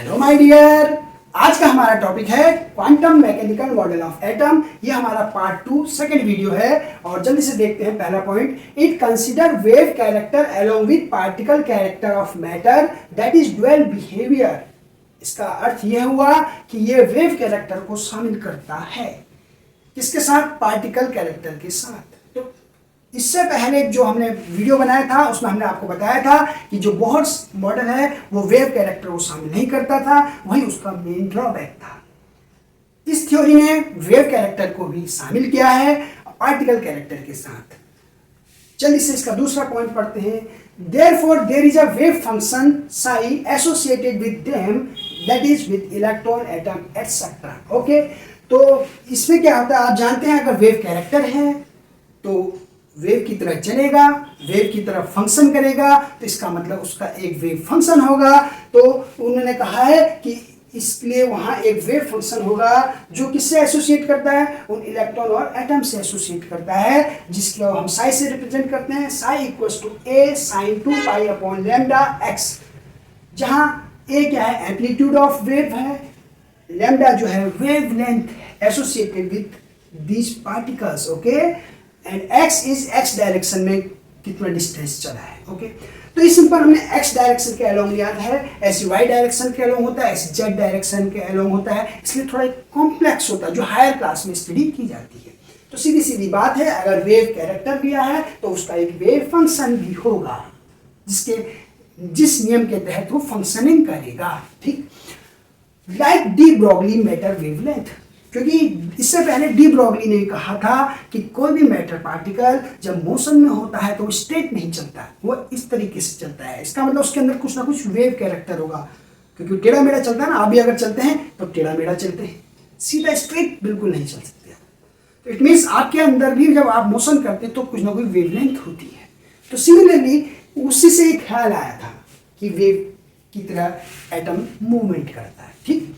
Hello my dear, आज का हमारा टॉपिक है quantum mechanical model of atom. ये हमारा पार्ट 2 सेकंड वीडियो है और जल्दी से देखते हैं पहला point. It consider wave character along with particle character of matter that is dual behaviour. इसका अर्थ यह हुआ कि ये वेव कैरेक्टर को शामिल करता है। किसके साथ? पार्टिकल कैरेक्टर के साथ। तो इससे पहले जो हमने वीडियो बनाया था उसमें हमने आपको बताया था कि जो बोहर मॉडल है वो वेव कैरेक्टर को शामिल नहीं करता था, वही उसका मेन ड्रॉबैक था। इस थ्योरी ने वेव कैरेक्टर को भी शामिल किया है पार्टिकल कैरेक्टर के साथ। चलिए से इसका दूसरा पॉइंट पढ़ते हैं। Therefore there is a wave function psi associated with them, that is with electron, atom, etc. Okay, तो इसमें क्या होता है आप जानते हैं, अगर वेव कैरेक्टर है तो वेव की तरह चलेगा, वेव की तरह फंक्शन करेगा, तो इसका मतलब उसका एक वेव फंक्शन होगा। तो उन्होंने कहा है कि इसलिए वहां एक वेव फंक्शन होगा जो किससे एसोसिएट करता है, उन इलेक्ट्रॉन और एटम से एसोसिएट करता है, जिसको हम साई से रिप्रेजेंट करते हैं। Psi equals to a sine 2 pi upon lambda x, जहां ए क्या है, एम्पलीट्यूड ऑफ वेव है, लैम्डा जो है wave length associated with these particles. Okay, and x is x direction में कितना डिस्टेंस चला है। ओके, तो इस सिंपल हमने x डायरेक्शन के अलोंग लिया है, ऐसे y डायरेक्शन के अलोंग होता है, ऐसे z डायरेक्शन के अलोंग होता है, इसलिए थोड़ा कॉम्प्लेक्स होता है जो हायर क्लास में स्टडी की जाती है। तो सीधी सीधी बात है, अगर वेव कैरेक्टर लिया है तो उसका एक वेव फंक्शन भी होगा जिस नियम के तहत वो फंक्शनिंग करेगा। ठीक, like de Broglie matter wavelength, क्योंकि इससे पहले डी ब्रॉगली ने कहा था कि कोई भी मैटर पार्टिकल जब मोशन में होता है तो स्ट्रेट नहीं चलता, वो इस तरीके से चलता है। इसका मतलब उसके अंदर कुछ ना कुछ वेव कैरेक्टर होगा, क्योंकि टेढ़ा मेढ़ा चलता है ना। आप भी अगर चलते हैं तो टेढ़ा मेढ़ा चलते हैं, सीधा स्ट्रेट बिल्कुल नहीं चल सकते। तो इट मीन्स आपके अंदर भी जब आप मोशन करते हैं तो कुछ ना कुछ वेवलेंथ होती है। तो सिमिलरली उसी से एक ख्याल आया था कि वेव की तरह एटम मूवमेंट करता है। ठीक,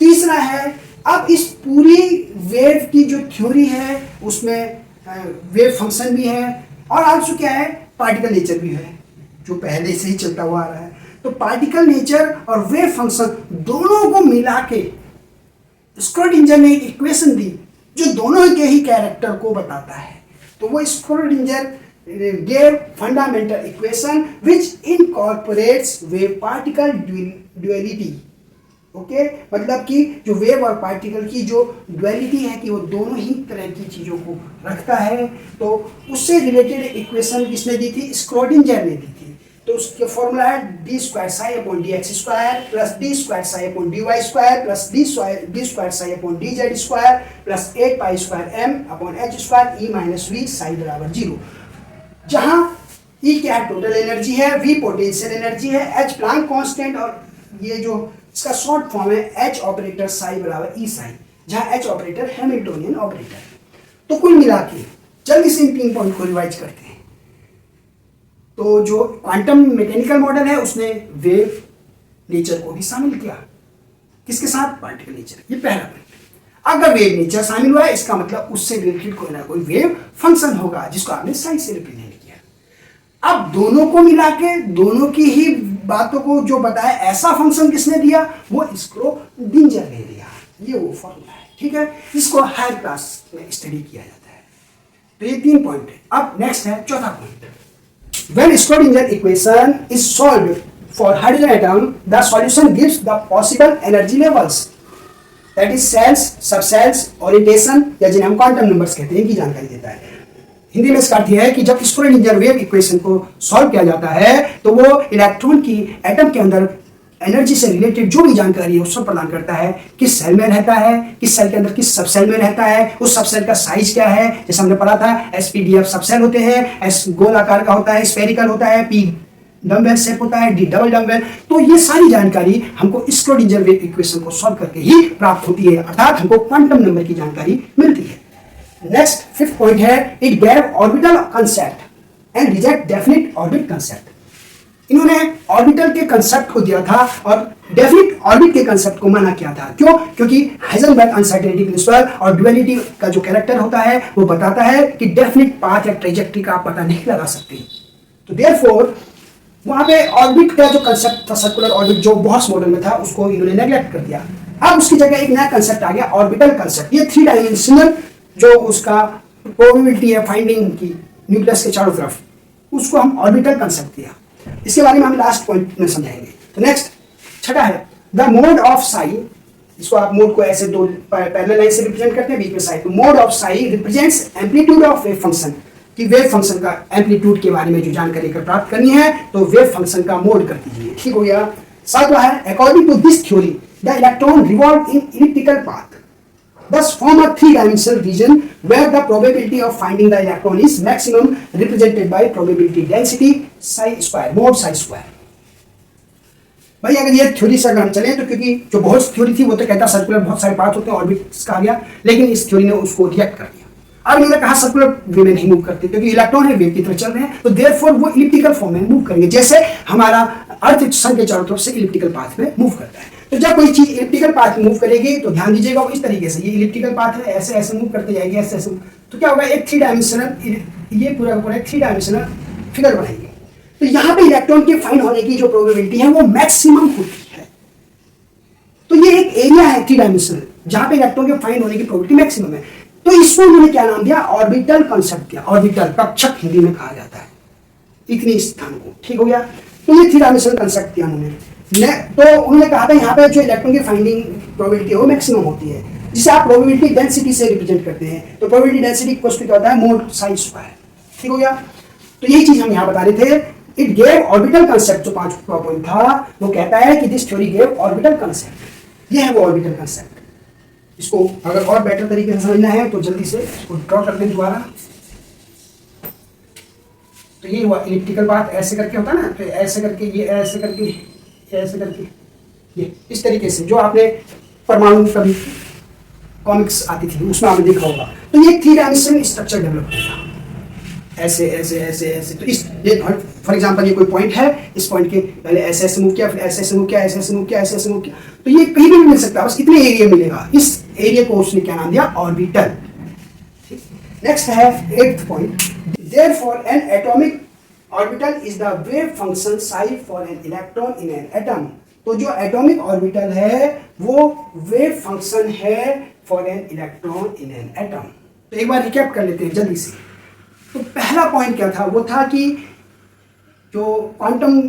तीसरा है, अब इस पूरी वेव की जो थ्योरी है उसमें वेव फंक्शन भी है और आल्सो क्या है, पार्टिकल नेचर भी है, जो पहले से ही चलता हुआ आ रहा है। तो पार्टिकल नेचर और वेव फंक्शन दोनों को मिला के स्क्रोडिंजर ने एक इक्वेशन दी जो दोनों के ही कैरेक्टर को बताता है। तो वो Schrödinger gave fundamental equation which incorporates wave particle duality। Okay, मतलब कि जो वेव और पार्टिकल की जो ड्युअलिटी है कि वो दोनों ही तरह की चीज़ों को रखता है, तो उससे रिलेटेड इक्वेशन किसने दी थी? स्क्रोडिंजर ने दी थी। तो उसका फॉर्मूला है d square psi upon d x square plus d square psi upon d y square plus d square psi upon d z square plus 8 pi square m upon h square e minus v psi बराबर 0, जहां e क्या है, total energy है, v potential energy है, h Planck constant, और ये जो इसका शॉर्ट फॉर्म है एच ऑपरेटर साई बराबर ई साई, जहां एच ऑपरेटर हैमिल्टोनियन ऑपरेटर है। तो कुल मिला के जल्दी से इन 3 पॉइंट को रिवाइज करते हैं। तो जो क्वांटम मैकेनिकल मॉडल है उसने वेव नेचर को भी शामिल किया, किसके साथ? Particle nature. ये पहला पॉइंट। अगर वेव नेचर शामिल हुआ है इसका मतलब उससे रिलेटेड कोई ना कोई वेव फंक्शन होगा जिसको आपने साई से रिप्रेजेंट किया। अब दोनों को मिला के दोनों की ही बातों को जो बताया ऐसा फंक्शन किसने दिया? वो स्क्रोडिंजर ने दिया। ये वो फॉर्मूला है। ठीक है, इसको हायर क्लास में स्टडी किया जाता है। तो ये 3 पॉइंट है। अब नेक्स्ट है चौथा point. When Schrodinger equation is solved for hydrogen atom, the solution gives the possible energy levels, that is cells, subcells, orientation, या जिन्हें हम क्वांटम नंबर्स कहते हैं, की जानकारी देता है। हिंदी में इसका अर्थ यह है कि जब स्क्रोडिंजर वेव इक्वेशन को सॉल्व किया जाता है तो वो इलेक्ट्रॉन की एटम के अंदर एनर्जी से रिलेटेड जो भी जानकारी है उसको प्रदान करता है। किस सेल में रहता है, किस सेल के अंदर किस सबसेल में रहता है, उस सबसेल का साइज क्या है, जैसे हमने पढ़ा था एसपीडीएफ सबसेल होते हैं, एस गोल आकार का होता है, स्फेरिकल होता है, पी डम्बेल शेप होता है, डी डबल डम्बेल। तो ये सारी जानकारी हमको स्क्रोडिंजर वेव इक्वेशन को सॉल्व करके ही प्राप्त होती है, अर्थात हमको क्वांटम नंबर की जानकारी मिलती है। नेक्स्ट 5th पॉइंट है, it gave orbital concept and reject definite orbit concept. इन्होंने ऑर्बिटल के कंसेप्ट को दिया था और डेफिनिट ऑर्बिट के कंसेप्ट को मना किया था। क्यों? क्योंकि हाइजेनबर्ग अनसर्टेनिटी प्रिंसिपल और ड्युअलिटी का जो कैरेक्टर होता है वो बताता है कि डेफिनिट पाथ या ट्रेजेक्टरी का आप पता नहीं लगा सकते। तो देयरफॉर वहां पे ऑर्बिट का जो कंसेप्ट था सर्कुलर ऑर्बिट जो बॉक्स मॉडल में था उसको इन्होंने नेग्लेक्ट कर दिया। अब उसकी जगह एक नया कंसेप्ट आ गया ऑर्बिटल कंसेप्ट। ये 3 डायमेंशनल जो उसका प्रोबेबिलिटी है फाइंडिंग की न्यूक्लियस के चारों तरफ, उसको हम ऑर्बिटल कंसेप्ट दिया। इसके बारे में हम लास्ट पॉइंट में समझाएंगे। तो नेक्स्ट छठा है द मोड ऑफ साई। इसको आप मोड को ऐसे दो पैरेलल लाइन से रिप्रेजेंट करते हैं, बीच में साई। तो mode of Sai represents amplitude of wave function, कि वेव फंक्शन का एम्पलीट्यूड के बारे में जो जानकारी अगर प्राप्त करनी है तो वेव फंक्शन का मोड कर दीजिए। ठीक हो गया। सातवां है according to this theory the electron revolve in elliptical path, thus form a 3-dimensional region where the probability of finding the electron is maximum, represented by probability density psi square, mod psi square। भाई अगर ये theory से अगर हम चलें तो क्योंकि जो बहुत थ्योरी थी वो तो कहता सर्कुलर बहुत सारे पाथ होते हैं ऑर्बिट्स कहा गया, लेकिन इस थ्योरी ने उसको रिजेक्ट कर दिया। अब मैंने कहा सर्कुलर वे में नहीं मूव करते क्योंकि इलेक्ट्रॉन है वेव की तरफ चल रहे हैं, तो देयरफॉर वो इलिप्टिकल फॉर्म में मूव करेंगे, जैसे हमारा अर्थ सन के चारों तरफ से इलिप्टिकल पाथ में मूव करता है। तो जब कोई चीज इलिप्टिकल पाथ में मूव करेगी तो ध्यान दीजिएगा वो इस तरीके से, ये इलिप्टिकल पाथ है, ऐसे ऐसे मूव करते जाएगी, ऐसे ऐसे। तो क्या होगा, एक 3 डायमेंशनल, ये पूरा का पूरा 3 डायमेंशनल फिगर बनाएंगे। तो यहाँ पे इलेक्ट्रॉन के फाइंड होने की जो प्रोबेबिलिटी है वो मैक्सिमम होती है। तो ये एक एरिया है 3 डायमेंशनल जहां पे इलेक्ट्रॉन के फाइंड होने की प्रोबेबिलिटी मैक्सिमम है। तो इसको उन्होंने क्या नाम दिया, ऑर्बिटल कांसेप्ट दिया। ऑर्बिटल कक्षक हिंदी में कहा जाता है इतनी स्थान को। ठीक हो गया। तो ये 3 डायमेंशनल कांसेप्ट दिया उन्होंने। तो उन्होंने कहा था यहाँ पे जो इलेक्ट्रॉन की फाइंडिंग प्रोबेबिलिटी है वो मैक्सिमम होती है, जिसे आप प्रोबेबिलिटी डेंसिटी से रिप्रेजेंट करते हैं। तो प्रोबेबिलिटी डेंसिटी इक्वल टू क्या होता है, मोड साई स्क्वायर। ठीक हो गया। तो यही चीज हम यहाँ बता रहे थे। इट गेव ऑर्बिटल कांसेप्ट, जो 5वां पॉइंट था वो कहता है कि this theory gave orbital concept. ये है वो ऑर्बिटल कांसेप्ट। इसको अगर और बेटर तरीके से समझना है तो जल्दी से इसको ड्रॉ कर दें दोबारा। तो ये हुआ इलिप्टिकल पाथ, ऐसे करके होता है ना, तो ऐसे करके ये ऐसे करके ऐसे करके ये इस तरीके से, जो आपने परमाणु कभी कॉमिक्स आती थी उसमें आपने देखा होगा। तो ये 3 डायमेंशनल स्ट्रक्चर डेवलप होता, ऐसे ऐसे ऐसे ऐसे। तो इस ये फॉर एग्जांपल ये कोई पॉइंट है, इस पॉइंट के पहले ऐसे ऐसे मूव किया, फिर ऐसे ऐसे मूव किया, ऐसे ऐसे मूव किया, ऐसे ऐसे मूव किया। तो ये कहीं भी मिल सकता है, बस इतने एरिया मिलेगा। इस एरिया को उसने क्या नाम दिया, ऑर्बिटल। नेक्स्ट है 8th point, therefore N atomic orbital is the wave function psi for an electron in an atom. तो जो एटॉमिक ऑर्बिटल है वो वेव फंक्शन है for an electron in an atom. तो एक बार रिकैप कर लेते हैं जल्दी से। तो पहला पॉइंट क्या था, वो था कि जो क्वांटम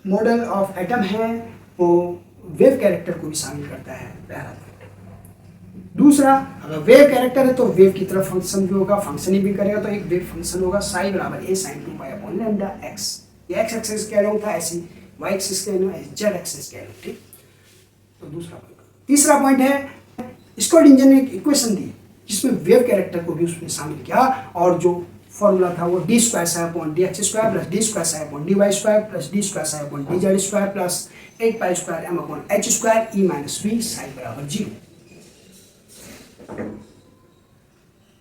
मॉडल ऑफ एटम है वो वेव कैरेक्टर को भी शामिल करता है, पहला पॉइंट। दूसरा, अगर वेव कैरेक्टर है तो वेव की तरफ फंक्शन भी होगा, फंक्शनिंग भी करेगा, तो एक वेव फंक्शन होगा साई बराबर a sin 2π/λ x। ये x एक्सिस के अलोंग था, ऐसी y एक्सिस के अलोंग, z एक्सिस के अलोंग। ठीक। तो दूसरा पॉइंट। तीसरा पॉइंट है स्क्वाड्रिंजन ने एक इक्वेशन दी जिसमें वेव कैरेक्टर को भी उसमें शामिल किया, और जो फॉर्मूला था वो d² psi/dx² plus d² psi/dy² plus d² psi/dz² plus 8π² m/h² e - v psi बराबर 0।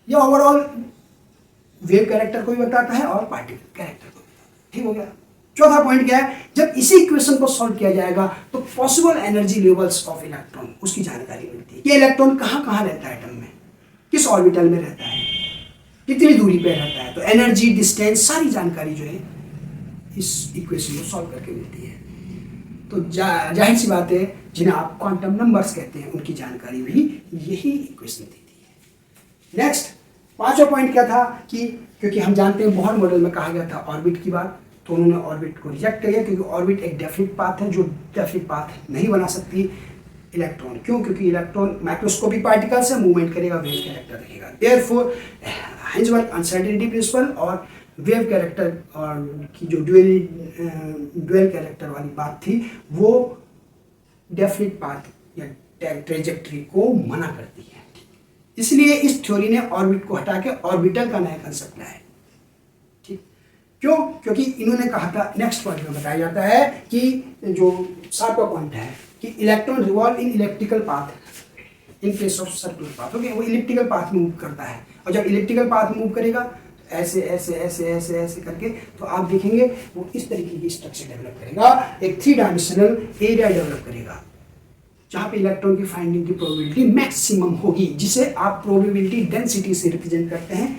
ये ओवरऑल वेव कैरेक्टर को भी बताता है और पार्टिकल कैरेक्टर को भी। ठीक हो गया। चौथा पॉइंट क्या है, जब इसी इक्वेशन को सॉल्व किया जाएगा तो possible energy levels of electron उसकी जानकारी मिलती है। ये इलेक्ट्रॉन कहाँ कहाँ रहता है एटम में, किस ऑर्बिटल में रहता है, कितनी दूरी पे रहता है, तो एनर्जी, डिस्टेंस, सारी जानकारी जो है इस इक्वेशन को सॉल्व करके मिलती है। तो जाहिर सी बात है, जिन्हें आप क्वांटम नंबर्स कहते हैं उनकी जानकारी भी यही इक्वेशन देती है। नेक्स्ट 5वां पॉइंट क्या था कि क्योंकि हम जानते हैं बोहर मॉडल में कहा गया था ऑर्बिट की बात, तो उन्होंने ऑर्बिट को रिजेक्ट किया क्योंकि ऑर्बिट एक डेफिनिट पाथ है, जो डेफिनिट पाथ नहीं बना सकती इलेक्ट्रॉन। क्यों? क्योंकि इलेक्ट्रॉन माइक्रोस्कोपिक पार्टिकल से मूवमेंट करेगा, वेव कैरेक्टर रहेगा। देयरफॉर हाइंजबर्ग अनसर्टेनिटी प्रिंसिपल और वेव कैरेक्टर और की जो ड्यूअल कैरेक्टर वाली बात थी वो डेफिनिट पाथ या ट्रेजेक्टरी को मना करती है। इसलिए इस थ्योरी ने ऑर्बिट को हटा के ऑर्बिटल का नया कंसेप्ट लाया। ठीक। क्यों? क्योंकि इन्होंने कहा था, नेक्स्ट पॉइंट में बताया जाता है कि जो 7वां पॉइंट है कि electron revolve in electrical path in case of circular path. Okay, वो इलेक्ट्रिकल पाथ मूव करता है, और जब इलेक्ट्रिकल पाथ मूव करेगा ऐसे ऐसे ऐसे ऐसे ऐसे करके, तो आप देखेंगे वो इस तरीके की स्ट्रक्चर डेवलप करेगा, एक 3 डायमेंशनल एरिया डेवलप करेगा जहाँ पे इलेक्ट्रॉन की फाइंडिंग की प्रोबेबिलिटी मैक्सिमम होगी, जिसे आप प्रोबेबिलिटी डेंसिटी से रिप्रेजेंट करते हैं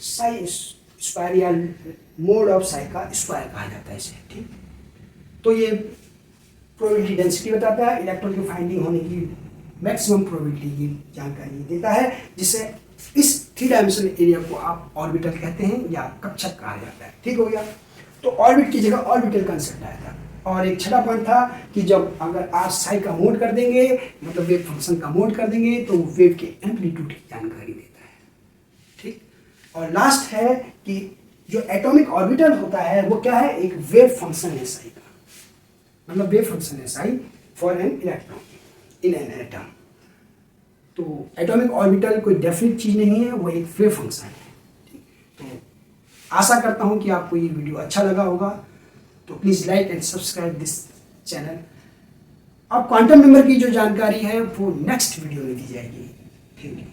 साई स्क्वायर या मोड ऑफ साई का स्क्वायर कहा जाता है इसे, ठीक। तो ये प्रोबेबिलिटी डेंसिटी बताता है, इलेक्ट्रॉन की फाइंडिंग होने की मैक्सिमम प्रोबेबिलिटी की जानकारी देता है, जिससे इस 3 डायमेंशनल एरिया को आप ऑर्बिटल कहते हैं या कक्षक कहा जाता है, ठीक हो गया। तो ऑर्बिट की जगह ऑर्बिटल कंसेप्ट आया था। और एक छठा पॉइंट था कि जब अगर आप साई का मोड कर देंगे, मतलब वेव फंक्शन का मोड कर देंगे, तो वेव के एम्पलीट्यूड की जानकारी देता है, ठीक। और लास्ट है कि जो एटॉमिक ऑर्बिटल होता है वो क्या है, एक वेव फंक्शन है साई का, मतलब वेव फंक्शन है Sai for an electron in an atom. तो एटॉमिक ऑर्बिटल कोई डेफिनेट चीज नहीं है, वो एक वेव फंक्शन है, ठीक। तो आशा करता हूं कि आपको ये वीडियो अच्छा लगा होगा। तो please like and subscribe this channel. अब क्वांटम नंबर की जो जानकारी है वो नेक्स्ट वीडियो में दी जाएगी, ठीक है।